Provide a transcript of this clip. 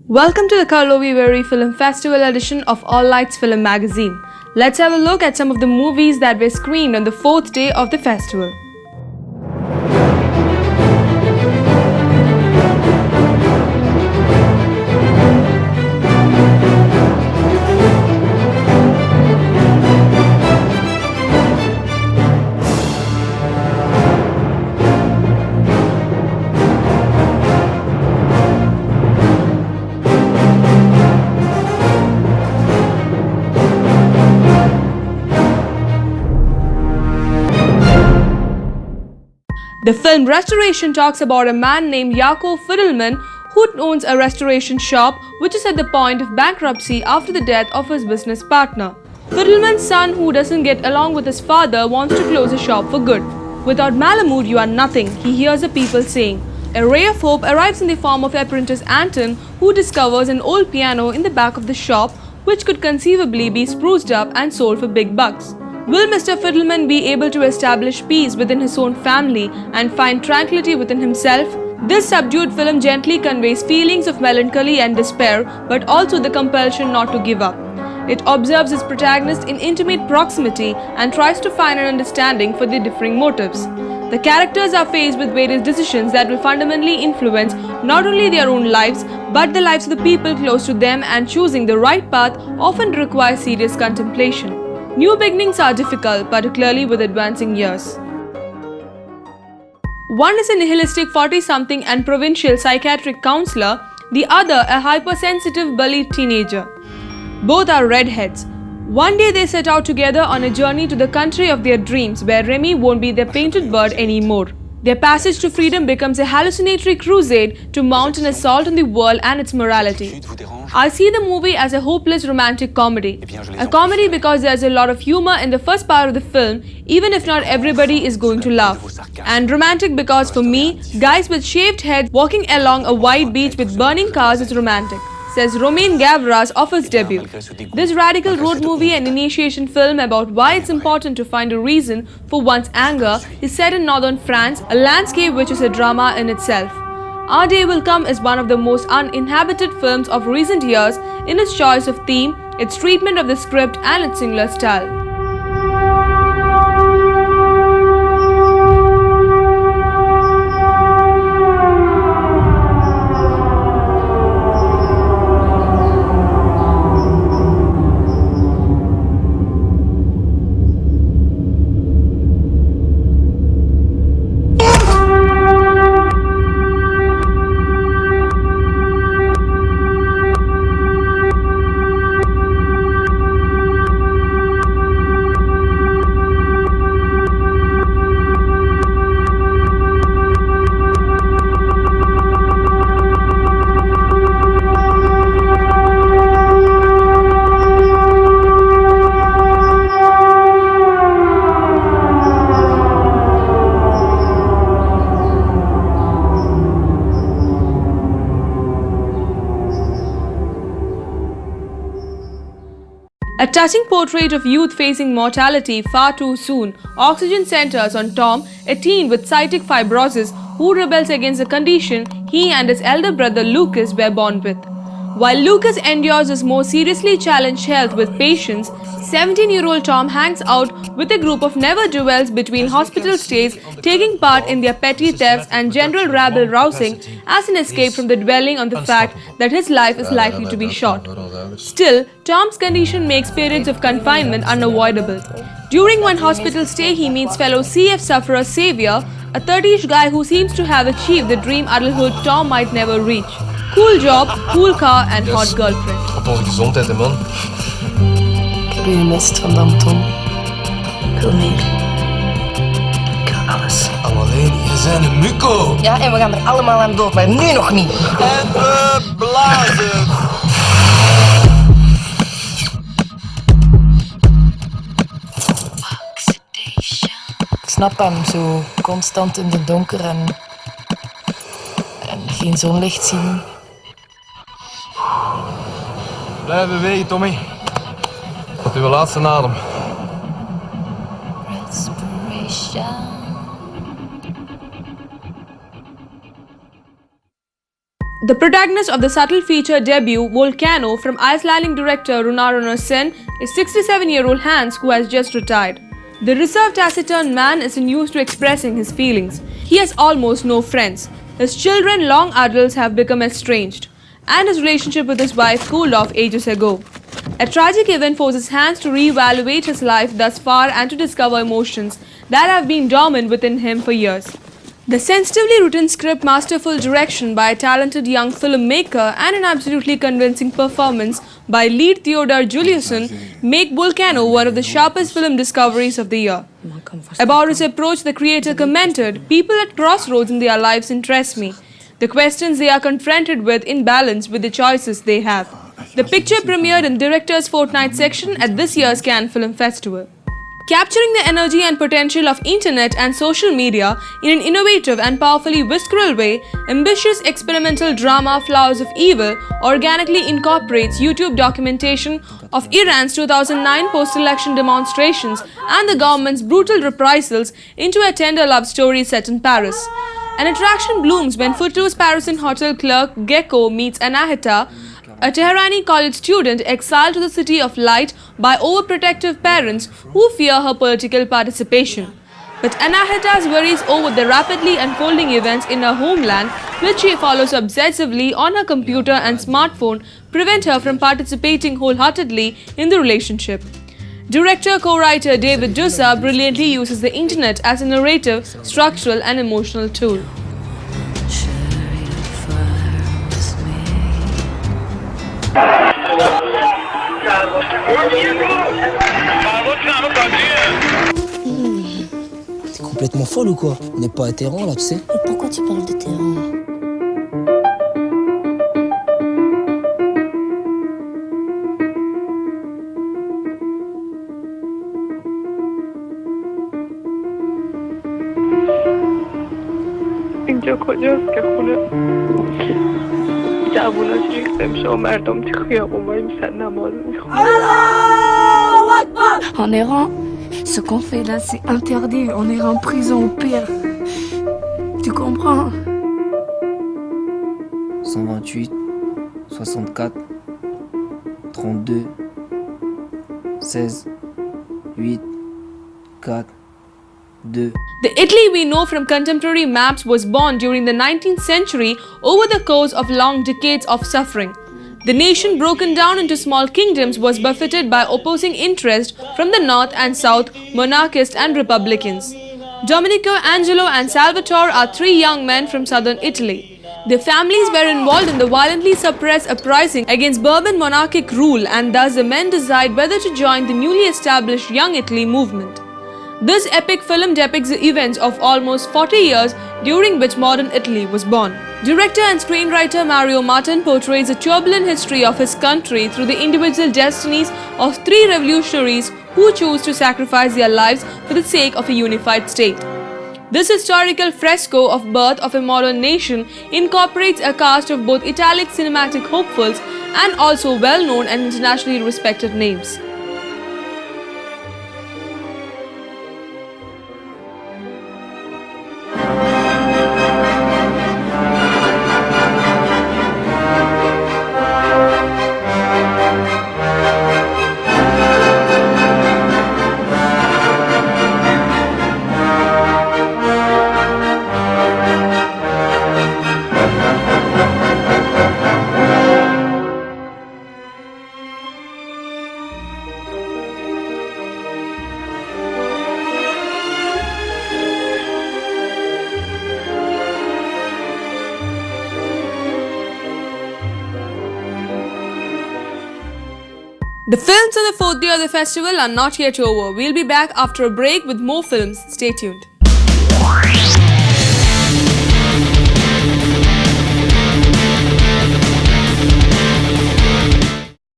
Welcome to the Karlovy Vary Film Festival edition of All Lights Film Magazine. Let's have a look at some of the movies that were screened on the fourth day of the festival. The film Restoration talks about a man named Yakov Fidelman who owns a restoration shop which is at the point of bankruptcy after the death of his business partner. Fidelman's son, who doesn't get along with his father, wants to close the shop for good. Without Malamud, you are nothing, he hears the people saying. A ray of hope arrives in the form of apprentice Anton, who discovers an old piano in the back of the shop which could conceivably be spruced up and sold for big bucks. Will Mr. Fidelman be able to establish peace within his own family and find tranquility within himself? This subdued film gently conveys feelings of melancholy and despair, but also the compulsion not to give up. It observes its protagonist in intimate proximity and tries to find an understanding for their differing motives. The characters are faced with various decisions that will fundamentally influence not only their own lives, but the lives of the people close to them, and choosing the right path often requires serious contemplation. New beginnings are difficult, particularly with advancing years. One is a nihilistic 40-something and provincial psychiatric counselor, the other a hypersensitive bullied teenager. Both are redheads. One day they set out together on a journey to the country of their dreams, where Remy won't be their painted bird anymore. Their passage to freedom becomes a hallucinatory crusade to mount an assault on the world and its morality. I see the movie as a hopeless romantic comedy. A comedy because there's a lot of humor in the first part of the film, even if not everybody is going to laugh. And romantic because for me, guys with shaved heads walking along a white beach with burning cars is romantic, says Romain Gavras of his debut. This radical road movie and initiation film about why it's important to find a reason for one's anger is set in northern France, a landscape which is a drama in itself. Our Day Will Come is one of the most uninhabited films of recent years in its choice of theme, its treatment of the script and its singular style. A touching portrait of youth facing mortality far too soon, Oxygen centers on Tom, a teen with cystic fibrosis who rebels against the condition he and his elder brother Lucas were born with. While Lucas endures his more seriously challenged health with patience, 17-year-old Tom hangs out with a group of ne'er-do-wells between hospital stays, taking part in their petty thefts and general rabble-rousing as an escape from the dwelling on the fact that his life is likely to be short. Still, Tom's condition makes periods of confinement unavoidable. During one hospital stay, he meets fellow CF sufferer Xavier, a 30ish guy who seems to have achieved the dream adulthood Tom might never reach. Cool job, cool car and hot girlfriend. Op onze gezondheid, hè, man. Ik heb u gemist vandaag, Tom. Ik wil meer. Ik wil alles. Alleen, je bent een mukko. Ja, en we gaan er allemaal aan dood, maar nu nog niet. En we blazen. Ik snap hem, zo constant in het donker en geen zonlicht zien. Blijf bewegen, Tommy. Tot uw laatste adem. The protagonist of the subtle feature debut, Volcano, from Icelandic director Runar Sen, is 67-year-old Hans, who has just retired. The reserved, taciturn man isn't used to expressing his feelings. He has almost no friends. His children, long adults, have become estranged, and his relationship with his wife cooled off ages ago. A tragic event forces Hans to re-evaluate his life thus far and to discover emotions that have been dormant within him for years. The sensitively written script, masterful direction by a talented young filmmaker, and an absolutely convincing performance by lead Theodor Juliusson make Volcano one of the sharpest film discoveries of the year. About his approach, the creator commented, "People at crossroads in their lives interest me. The questions they are confronted with in balance with the choices they have." The picture premiered in Director's Fortnight section at this year's Cannes Film Festival. Capturing the energy and potential of internet and social media in an innovative and powerfully visceral way, ambitious experimental drama Flowers of Evil organically incorporates YouTube documentation of Iran's 2009 post-election demonstrations and the government's brutal reprisals into a tender love story set in Paris. An attraction blooms when Footloose Parisian hotel clerk Gecko meets Anahita, a Tehrani college student exiled to the city of light by overprotective parents who fear her political participation. But Anahita's worries over the rapidly unfolding events in her homeland, which she follows obsessively on her computer and smartphone, prevent her from participating wholeheartedly in the relationship. Director-co-writer David Dusa brilliantly uses the internet as a narrative, structural and emotional tool. T'es complètement folle ou quoi? On n'est pas à Téhéran là, tu sais. Mais pourquoi tu parles de Téhéran? اینجا کجاست که خونه جووناش ریخته میشه و مردم تو خیابون وای میسن نماز میخونن. En Iran, ce qu'on fait là, c'est interdit. On ira en prison au pire. Tu comprends? 128, 64, 32, 16, 8, 4, 2. The Italy we know from contemporary maps was born during the 19th century over the course of long decades of suffering. The nation, broken down into small kingdoms, was buffeted by opposing interests from the north and south, monarchists and republicans. Domenico, Angelo and Salvatore are three young men from southern Italy. Their families were involved in the violently suppressed uprising against Bourbon monarchic rule, and thus the men decide whether to join the newly established Young Italy movement. This epic film depicts the events of almost 40 years during which modern Italy was born. Director and screenwriter Mario Martin portrays the turbulent history of his country through the individual destinies of three revolutionaries who chose to sacrifice their lives for the sake of a unified state. This historical fresco of birth of a modern nation incorporates a cast of both Italic cinematic hopefuls and also well-known and internationally respected names. The films on the fourth day of the festival are not yet over. We'll be back after a break with more films. Stay tuned.